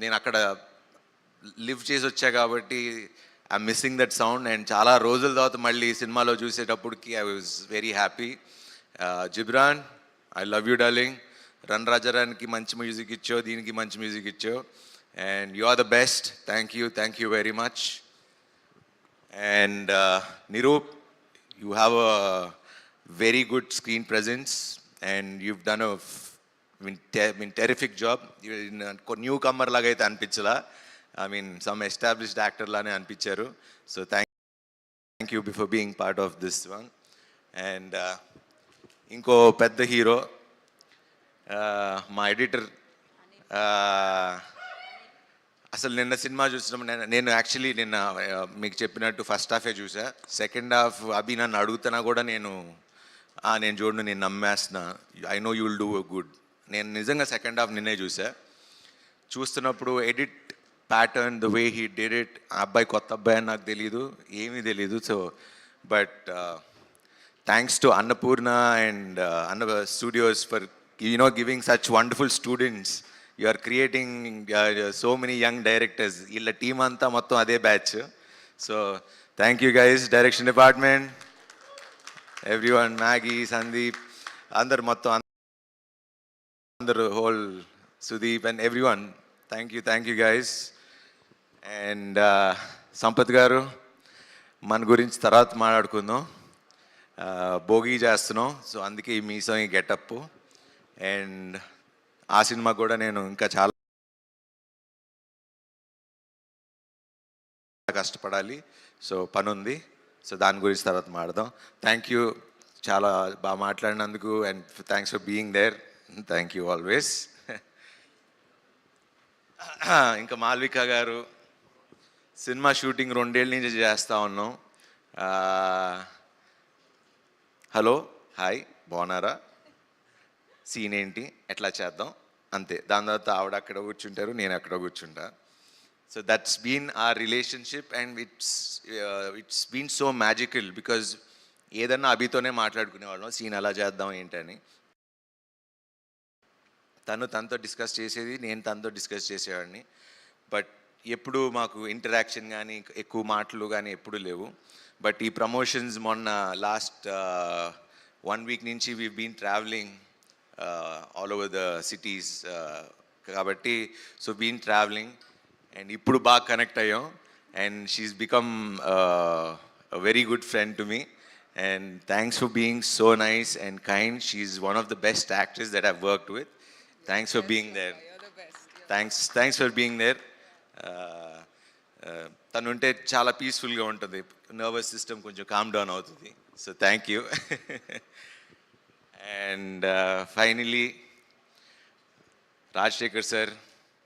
నేను అక్కడ లివ్ చేసి వచ్చా కాబట్టి I missing that sound. And చాలా రోజుల తర్వాత మళ్ళీ సినిమాలో చూసేటప్పటికి I was very happy. Ghibran, I love you darling. Run రాజారానికి మంచి మ్యూజిక్ ఇచ్చావు, దీనికి మంచి మ్యూజిక్ ఇచ్చావు, and you are the best. Thank you very much. And Niroop, you have a very good screen presence and you've done a terrific job. Newcomer laga aithe anpinchala, I mean some established actor lane anpicharu. So thank you for being part of this one. And inko pedda hero, my editor, అసలు నిన్న cinema చూసినప్పుడు నేను actually నిన్న మీకు చెప్పినట్టు first హాఫే చూసా. Second half అభి నన్ను అడుగుతున్నా కూడా నేను చూడను, నేను నమ్మేస్తున్నా, I know you will do good. నేను నిజంగా సెకండ్ హాఫ్ నిన్నే చూసా. చూస్తున్నప్పుడు edit pattern, the way he did it, ఆ అబ్బాయి కొత్త అబ్బాయి అని నాకు తెలీదు, ఏమీ తెలీదు. So but thanks to Annapurna and Anna studios for giving such wonderful students. You are creating so many young directors. వీళ్ళ టీం అంతా మొత్తం అదే batch. So thank you guys, direction department, everyone, Maggie, Sandeep, అందరు మొత్తం అందరు, whole Sudeep and everyone. Thank you guys. And Sampath గారు, మన గురించి తర్వాత మాట్లాడుకుందాం. భోగి చేస్తున్నాం, సో అందుకే ఈ మీసం, ఈ గెటప్. అండ్ ఆ సినిమా కూడా నేను ఇంకా చాలా కష్టపడాలి, సో పని ఉంది. సో దాని గురించి తర్వాత మాట్లాడదాం. థ్యాంక్ యూ, చాలా బాగా మాట్లాడినందుకు, and thanks for being there. Thank you always. ఇంకా మాల్విక గారు, సినిమా షూటింగ్ 2 ఏళ్ళ నుంచి చేస్తూ ఉన్నాం. హలో, హాయ్, బాగున్నారా, సీన్ ఏంటి, ఎట్లా చేద్దాం, అంతే. దాని తర్వాత ఆవిడ అక్కడ కూర్చుంటారు, నేను అక్కడ కూర్చుంటా. So that's been our relationship and it's been so magical. Because ఏదన్నా అభితోనే మాట్లాడుకునేవాళ్ళం, సీన్ ఎలా చేద్దాం ఏంటని. తనతో డిస్కస్ చేసేది, నేను తనతో డిస్కస్ చేసేవాడిని. బట్ ఎప్పుడు మాకు ఇంటరాక్షన్ కానీ ఎక్కువ మాటలు కానీ ఎప్పుడు లేవు. బట్ ఈ ప్రమోషన్స్ మొన్న లాస్ట్ 1 వీక్ నుంచి we been travelling all over the cities, కాబట్టి సో బీన్ ట్రావెలింగ్ అండ్ ఇప్పుడు బాగా కనెక్ట్ అయ్యాం. And she's become a very good friend to me, and thanks for being so nice and kind. She's one of the best actors that I've worked with. Thanks for being there. Thanks for being there. తను ఉంటే చాలా పీస్ఫుల్గా ఉంటుంది, nervous system కొంచెం calm down అవుతుంది. So thank you. And finally, Rajshekhar sir,